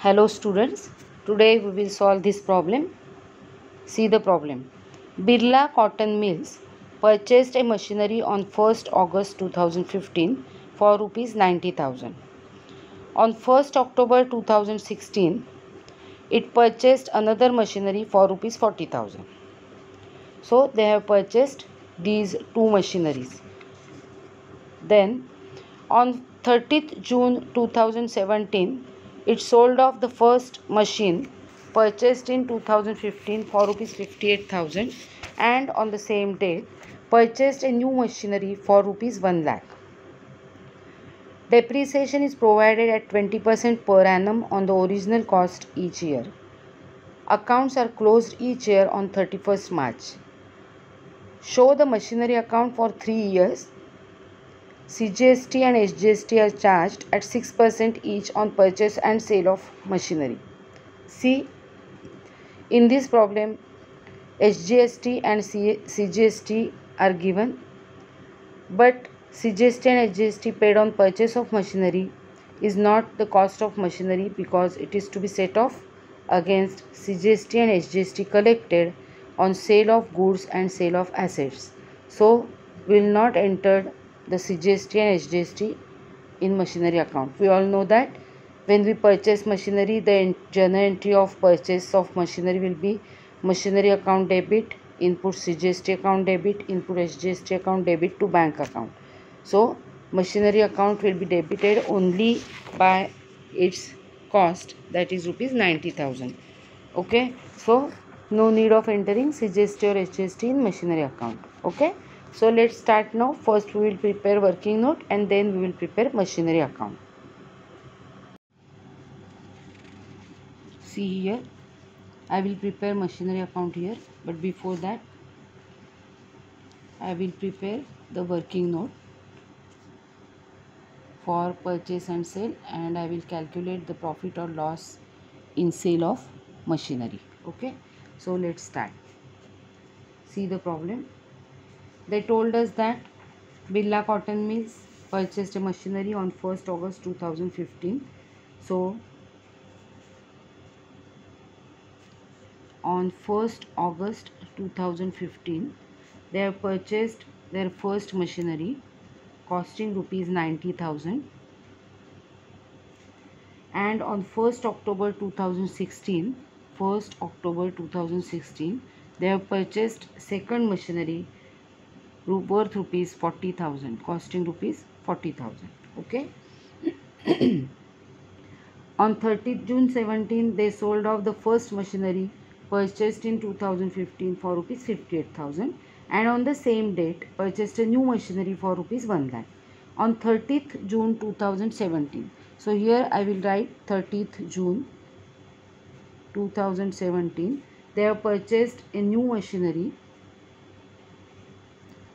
Hello students, today we will solve this problem. See the problem. Birla Cotton Mills purchased a machinery on 1st August 2015 for rupees 90,000. On 1st October 2016, it purchased another machinery for rupees 40,000. So they have purchased these two machineries. Then on 30th June 2017, it sold off the first machine purchased in 2015 for rupees 58,000 and on the same day purchased a new machinery for rupees 1 lakh. Depreciation is provided at 20% per annum on the original cost each year. Accounts are closed each year on 31st March. Show the machinery account for 3 years. CGST and SGST are charged at 6% each on purchase and sale of machinery. See, in this problem, SGST and CGST are given, but CGST and SGST paid on purchase of machinery is not the cost of machinery because it is to be set off against CGST and SGST collected on sale of goods and sale of assets. So, we will not enter the CGST and SGST in machinery account. We all know that when we purchase machinery, the journal entry of purchase of machinery will be machinery account debit, input CGST account debit, input SGST account debit to bank account. So machinery account will be debited only by its cost, that is rupees 90,000. Okay, so no need of entering CGST or SGST in machinery account. Okay, so let's start now. First we will prepare working note and then we will prepare machinery account. See here, I will prepare machinery account here, but before that I will prepare the working note for purchase and sale, and I will calculate the profit or loss in sale of machinery. Okay, so let's start. See the problem. They told us that Birla Cotton Mills purchased a machinery on 1st August 2015. So on 1st August 2015, they have purchased their first machinery costing rupees 90,000, and on 1st October 2016, they have purchased second machinery worth rupees 40,000, costing rupees 40,000. Okay. On 30th June 17, they sold off the first machinery purchased in 2015 for rupees 58,000 and on the same date purchased a new machinery for rupees 1 lakh on 30th June 2017. So here I will write 30th June 2017. They have purchased a new machinery.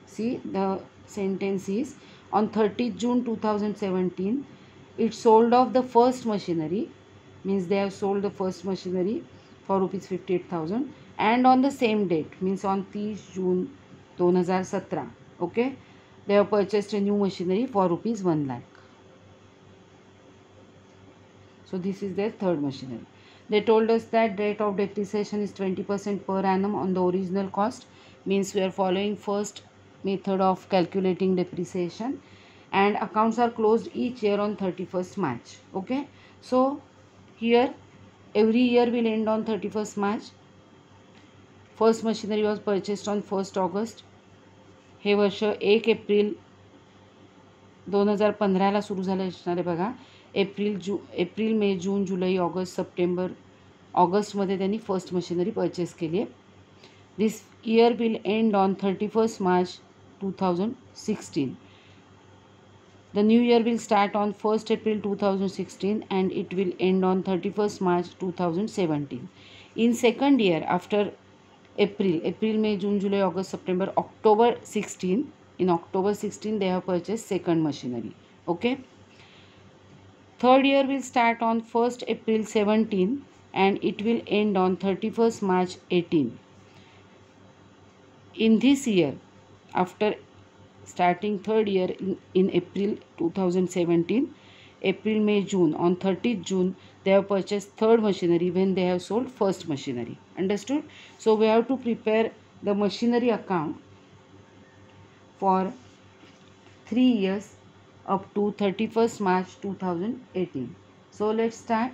See, the sentence is on 30th June 2017, it sold off the first machinery, means they have sold the first machinery for rupees 58,000 and on the same date, means on 30 June 2017, okay, they have purchased a new machinery for rupees 1 lakh. So this is their third machinery. They told us that rate of depreciation is 20% per annum on the original cost, means we are following first method of calculating depreciation, and accounts are closed each year on 31st March. Okay, so here every year will end on 31st March. First machinery was purchased on 1st August. हे वर्ष 1 April 2015 सुरू झालं असणार आहे बघा. April May जून जुलै August September ऑगस्टमध्ये त्यांनी first machinery purchase केली आहे. This year will and on 31st March 2016. The new year will start on 1st April 2016 and it will end on 31st March 2017. In second year after April, May, June, July, August, September, October 16. In October 16 they have purchased second machinery. Okay. Third year will start on 1st April 17 and it will end on 31st March 18. In this year, after starting third year in April 2017, April, May, June. On 30th June, they have purchased third machinery when they have sold first machinery. Understood? So we have to prepare the machinery account for 3 years up to 31st March 2018. So let's start.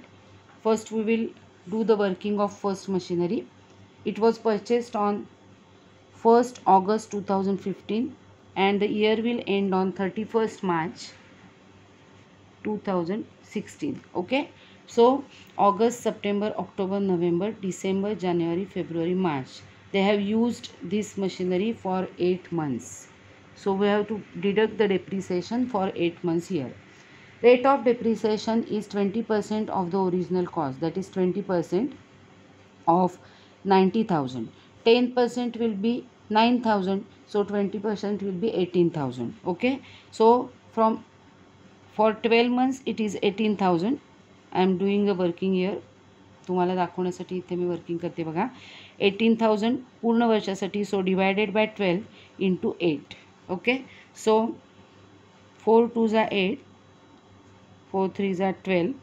First we will do the working of first machinery. It was purchased on 1st August 2015 and the year will end on 31st March 2016. Okay, so August, September, October, November, December, January, February, March, they have used this machinery for 8 months. So we have to deduct the depreciation for 8 months here. Rate of depreciation is 20% of the original cost, that is 20% of 90,000. 10% will be 9,000, so 20% will be 18,000. Okay, so for 12 months it is 18,000. I am doing a working here, तुम्हाला दाखवण्यासाठी इथे मी working करते बघा. 18,000 पूर्ण वर्षासाठी, सो divided by 12 into 8. Okay, सो 4 2 जा 8, 4 3 जा 12,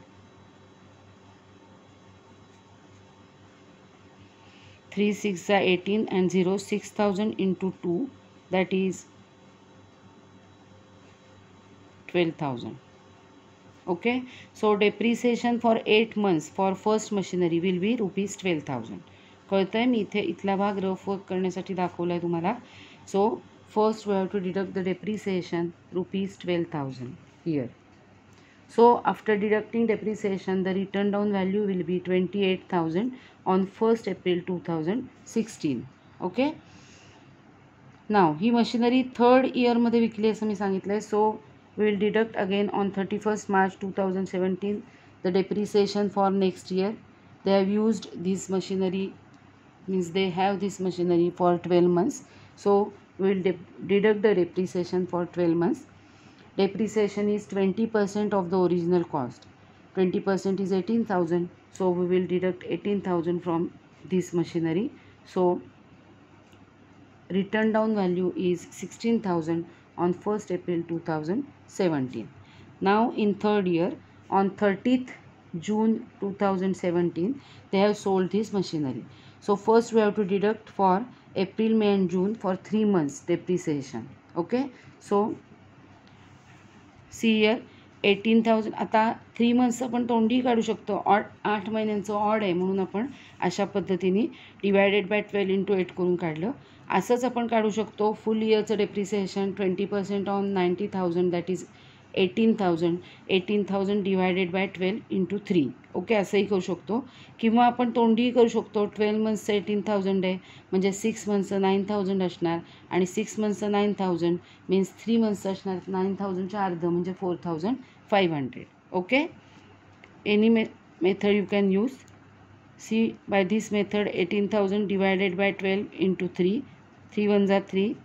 3 6 जा 18 and 0 6,000 into 2, that is 12,000. Okay, so depreciation for 8 months for first machinery will be rupees 12,000. कळतंय, मी इथे इथला भाग रफ वर्क करण्यासाठी दाखवला आहे तुम्हाला. So first we have to deduct the depreciation rupees 12,000 here. So after deducting depreciation, the written down value will be 28,000 on 1st April 2016. Okay, now he machinery third इयरमध्ये विकली असं मी सांगितलं आहे. सो we will deduct again on 31st March 2017 the depreciation for next year. They have used this machinery, means they have this machinery for 12 months. So we will deduct the depreciation for 12 months. Depreciation is 20% of the original cost. 20% is 18,000. So we will deduct 18,000 from this machinery. So written down value is 16,000 on 1st April 2017. Now in third year, on 30th June 2017, they have sold this machinery. So first we have to deduct for April, May and June for 3 months depreciation. Okay, so see here 18,000. आता 3 months आपण तोंडी काढू शकतो. 8 महिन्यांचं odd आहे म्हणून आपण अशा पद्धतीने डिवायडेड बाय 12 इंटू 8 करून काढलं. असंच आपण काढू शकतो फुल इयरचं depreciation 20% on 90,000, that is 18,000. 18,000 divided by 12 into 3. Okay, असंही करू शकतो. किंवा आपण तोंडीही करू शकतो. 12 मंथचं 18,000 आहे म्हणजे 6 मंथचं 9,000 असणार आणि 6 मंथचं 9,000 मीन्स 3 मंथचं असणार 9,000च्या अर्ध म्हणजे 4,500. Okay, any method you can use. See, by this method 18,000 divided by 12 into 3, 3 1s are 3,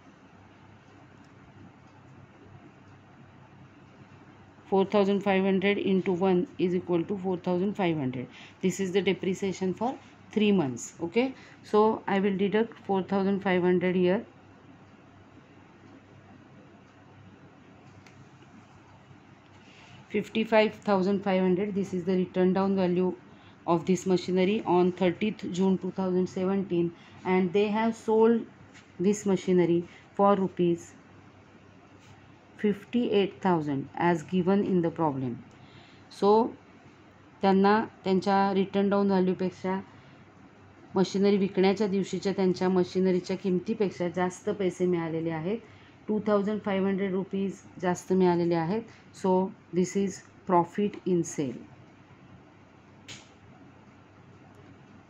4,500 into 1 is equal to 4,500. This is the depreciation for 3 months. Okay, so I will deduct 4,500 here. $55,500. This is the written down value of this machinery on 30th June 2017, and they have sold this machinery for rupees 58,000 as given in the problem. So त्यांना त्यांच्या return down व्हॅल्यूपेक्षा machinery विकण्याच्या दिवशीच्या त्यांच्या मशिनरीच्या किमतीपेक्षा जास्त पैसे मिळालेले आहेत. 2,500 rupees जास्त मिळालेले आहेत. So this is profit in sale.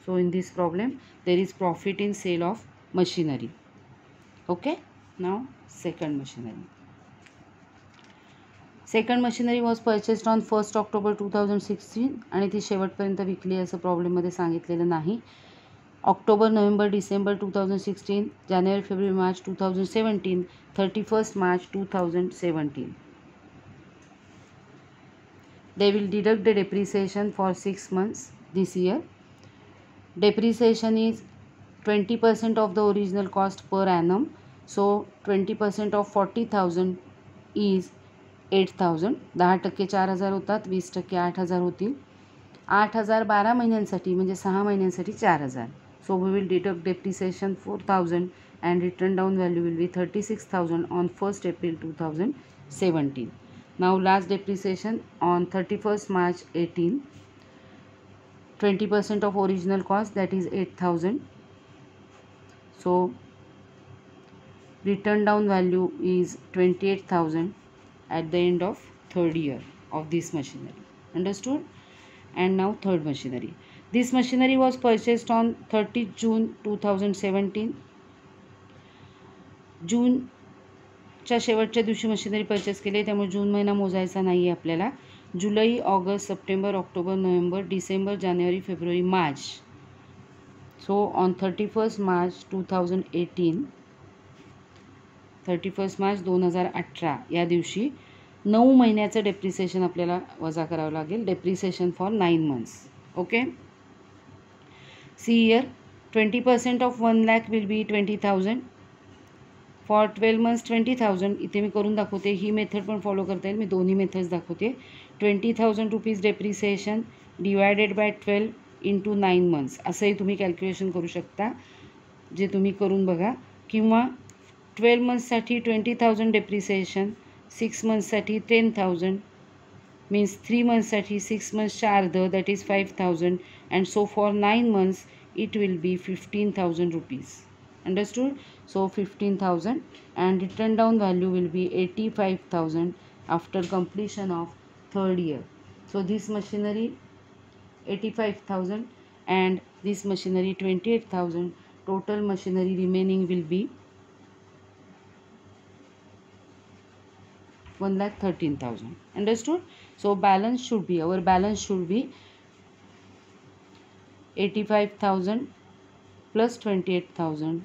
So in this problem there is profit in sale of machinery. Okay, now second machinery. Second machinery was purchased on 1st October 2016 आणि ती शेवटपर्यंत विकली असं प्रॉब्लेममध्ये सांगितलेलं नाही. ऑक्टोबर, नोव्हेंबर, डिसेंबर 2016, जानेवारी, फेब्रुवारी, मार्च 2017, 31st March 2017. They will deduct the depreciation for 6 months this year. Depreciation is 20% of the original cost per annum. So 20% of 40,000 is 8,000. 10% 4,000 होतात, 20% 8,000 होतील. 8,000 12 महिन्यांसाठी म्हणजे 6 महिन्यांसाठी 4,000. So we will deduct depreciation 4,000 and written down value will be 36,000 on 1st April 2017. Now last depreciation on 31st March 18. 20% of original cost, that is 8,000. So written down value is 28,000 at the end of third year of this machinery. Understood? And now third machinery. This machinery was purchased on 30th June 2017. जूनच्या शेवटच्या दिवशी machinery purchase केली आहे, त्यामुळे जून महिना मोजायचा नाही आहे आपल्याला. July, August, September, October, November, December, जानेवारी, फेब्रुवारी, March. So on 31st March 2018, 31st March 2018 या दिवशी 9 महिन्याचं डेप्रिसिएशन आपल्याला वजा करावं लागेल. Depreciation for 9 months. Okay. See year 20% of 1 lakh will be 20,000. For 12 months 20,000. इथे मी करून दाखवते, ही मेथड पण फॉलो करता येईल, मी दोन्ही मेथड्स दाखवते. 20,000 rupees depreciation divided by 12 into 9 months असंही तुम्ही कॅल्क्युलेशन करू शकता, जे तुम्ही करून बघा. किंवा 12 monthsसाठी 20,000 डेप्रिसिएशन, 6 monthsसाठी 10,000, मीन्स 3 monthsसाठी 6 monthsच्या अर्ध, that is 5,000, and so for 9 months it will be 15,000 rupees. Understood? So 15,000 and written down value will be 85,000 after completion of third year. So this machinery 85,000 and this machinery 28,000. Total machinery remaining will be 1,13,000. Understood? So balance should be, our balance should be 85,000 plus 28,000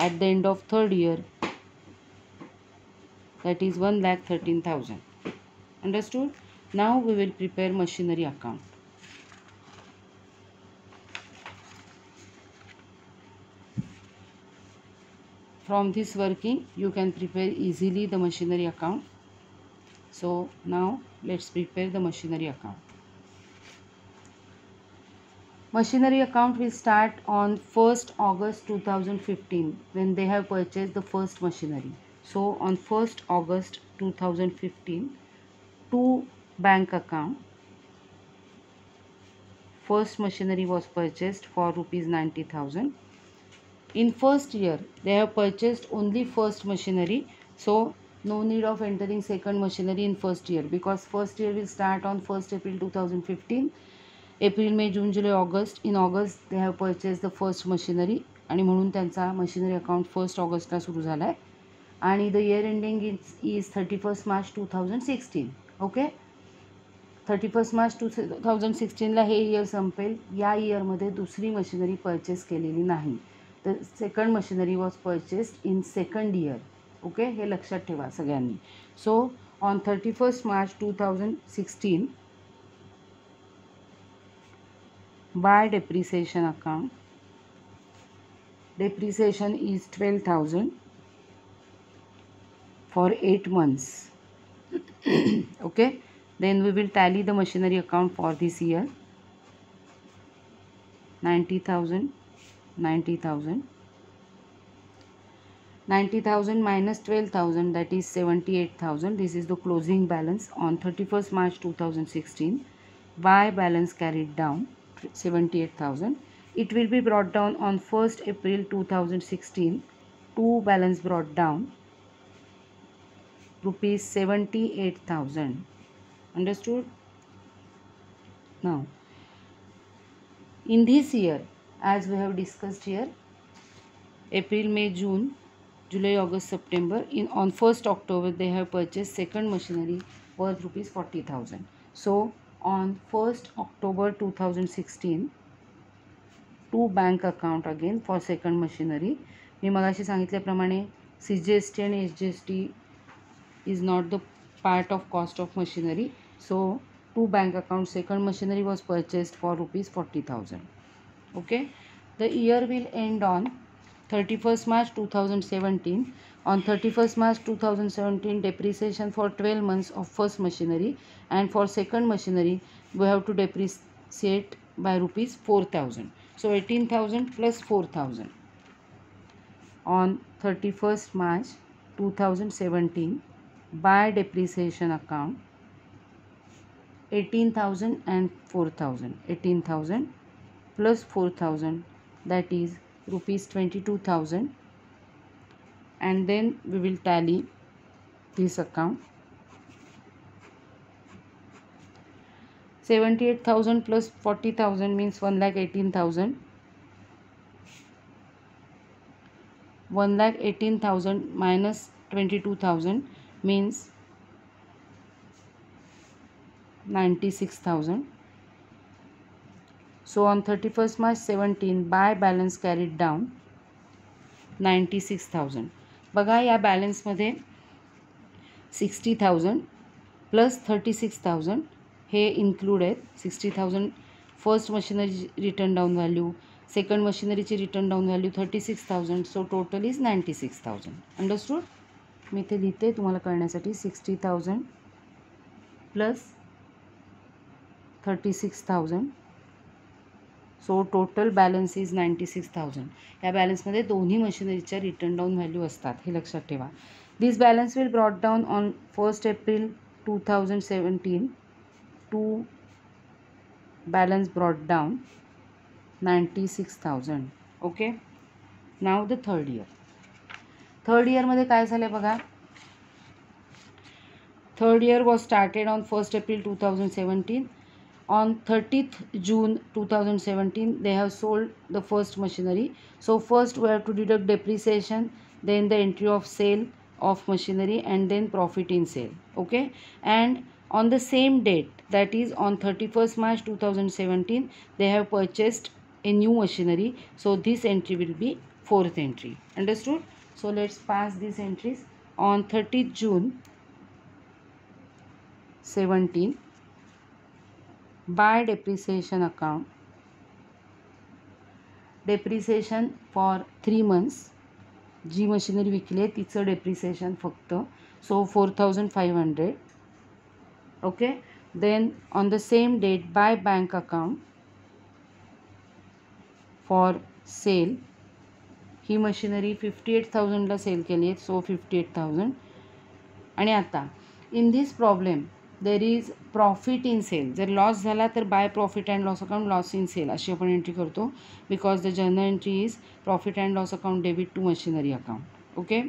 at the end of third year, that is 1,13,000. Understood? Now we will prepare machinery account. From this working you can prepare easily the machinery account. So now let's prepare the machinery account. Machinery account will start on 1st August 2015 when they have purchased the first machinery. So on 1st August 2015, two bank account. First machinery was purchased for rupees 90,000. In first year they have purchased only first machinery, so no need of entering second machinery in first year, because first year will start on 1st April 2015. April, may, June, July, August. In August they have purchase the first machinery आणि म्हणून त्यांचा machinery account 1st ऑगस्टला सुरू झाला आहे. आणि the year ending is 31st March 2016. Okay. 31st March 2016ला हे इयर संपेल. या इयरमध्ये दुसरी मशिनरी परचेस केलेली नाही. The second machinery was purchased in second year. Okay, हे लक्षात ठेवा सगळ्यांनी. So on 31st March 2016, by depreciation account, depreciation is 12,000 for 8 months. Okay, then we will tally the machinery account for this year. 90,000, 90,000, 90,000 minus 12,000, that is 78,000. This is the closing balance on 31st March 2016. By balance carried down 78,000. It will be brought down on 1st April 2016 to balance brought down rupees 78,000. Understood? Now in this year, as we have discussed here, April, May, June, July, August, September, on 1st October they have purchased second machinery worth rupees 40,000. So on 1st October 2016, two bank account again for second machinery. मी मगाशी सांगितल्याप्रमाणे CGST आणि SGST is not the part of cost of machinery. So two bank account, second machinery was purchased for rupees 40,000. Okay, the year will end on 31st March 2017. On 31st March 2017, depreciation for 12 months of first machinery, and for second machinery we have to depreciate by rupees 4,000. So 18,000 plus 4,000. On 31st March 2017, by depreciation account, 18,000 and 4,000. 18,000 plus 4,000, that is rupees 22,000, and then we will tally this account. 78,000 plus 40,000 means 1,18,000. 1,18,000 minus 22,000 means 96,000. So on 31st March 17, by balance carried down 96,000. बघा या बॅलन्समध्ये 60,000 plus 36,000 हे include आहेत. 60,000 first machinery written down value, second मशिनरीची written down value 36,000. So total is 96,000. Understood. मी इथे लिहिते तुम्हाला कळण्यासाठी. 60,000 plus 36,000. So total balance is 96,000. या बॅलन्समध्ये दोन्ही मशिनरीच्या रिटर्न डाऊन व्हॅल्यू असतात, हे लक्षात ठेवा. This balance will brought down on 1st April 2017 to balance brought down 96,000. Okay. Now the third year. Third इयरमध्ये काय झालं बघा. Third year was started on 1st April 2017. On 30th June 2017, they have sold the first machinery. So first we have to deduct depreciation, then the entry of sale of machinery, and then profit in sale. Okay. And on the same date, that is on 31st March 2017, they have purchased a new machinery. So this entry will be fourth entry. Understood? So let's pass these entries. On 30th June 17, by depreciation account, depreciation for 3 months, जी machinery विकली आहे तिचं depreciation फक्त, so 4,500. Okay. Then on the same date by bank account for sale, ही machinery 58,000ला sale केली आहे, so 58,000. आणि आता in this problem there is profit in sale. जर लॉस झाला तर by profit and loss account loss in sale अशी आपण एंट्री करतो, because the journal entry is profit and loss account debit to machinery account. Okay.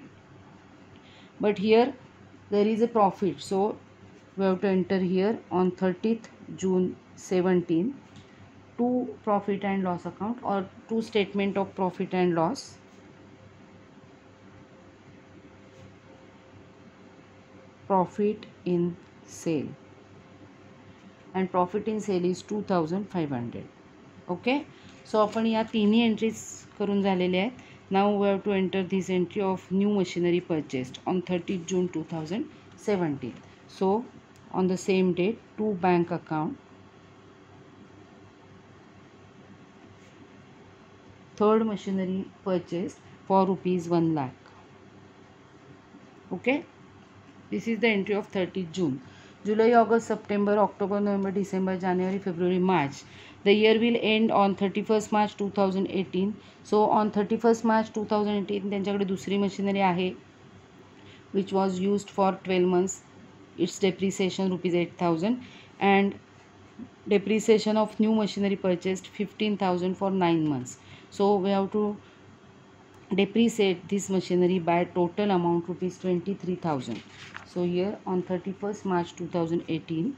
But here there is a profit, so we have to enter here on 30th June 17 to profit and loss account or to statement of profit and loss. Profit in sale, and profit in sale is 2,500. Okay. So आपण या तिन्ही entries करून झालेले आहेत. Now we have to enter this entry of new machinery purchased on 30th June 2017. So on the same date to bank account, third machinery purchased for rupees 1 lakh. Okay. This is the entry of 30th June. July, August, September, October, November, December, January, February, March. The year will end on 31st March 2018. So on 31st March 2018 त्यांच्याकडे दुसरी machinery आहे which was used for 12 months. Its depreciation rupees 8,000 and depreciation of new machinery purchased 15,000 for 9 months. So we have to depreciate this machinery by total amount rupees 23,000. So here on 31st March 2018,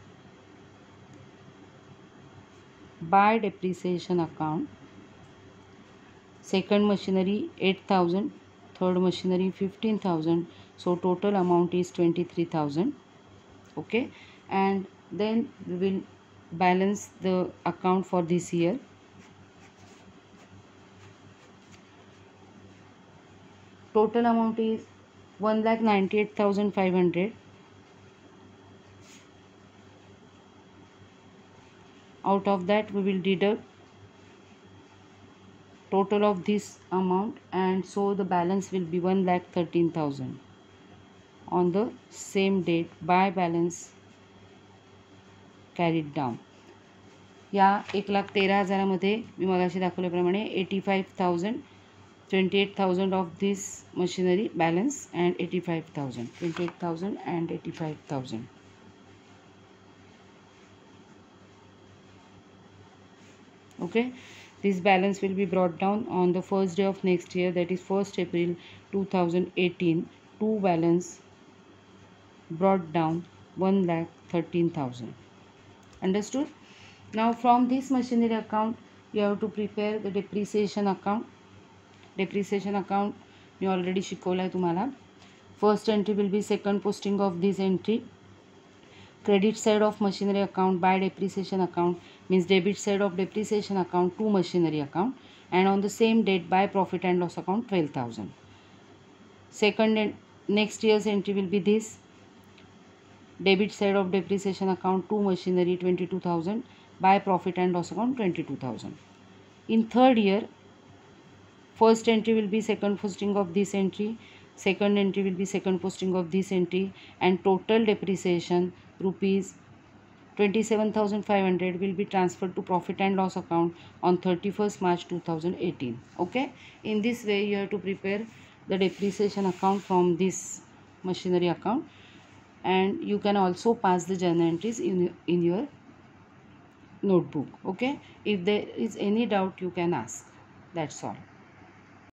by depreciation account, second machinery 8,000, third machinery 15,000. So total amount is 23,000. Okay. And then we will balance the account for this year. Total amount is 1,98,500. Out of that we will deduct total of this amount, and so the balance will be 1,13,000 on the same date by balance carried down. या 1,13,000मध्ये मी मगाशी दाखवल्याप्रमाणे 85,000 28,000 of this machinery balance and 85,000 28,000 and 85,000. Okay, this balance will be brought down on the first day of next year, that is 1st April 2018, to balance brought down 1,13,000. Understood? Now from this machinery account you have to prepare the depreciation account. Depreciation account me already शिकवलं आहे तुम्हाला. First entry will be second posting of this entry. Credit side of machinery account by depreciation account means debit side of depreciation account to machinery account, and on the same date by profit and loss account 12,000. Second and next year's entry will be this. Debit side of depreciation account to machinery 22,000, by profit and loss account 22,000. In third year, first entry will be second posting of this entry, second entry will be second posting of this entry, and total depreciation rupees 27,500 will be transferred to profit and loss account on 31st March 2018. Okay, in this way you have to prepare the depreciation account from this machinery account, and you can also pass the journal entries in your notebook. Okay, if there is any doubt you can ask. That's all.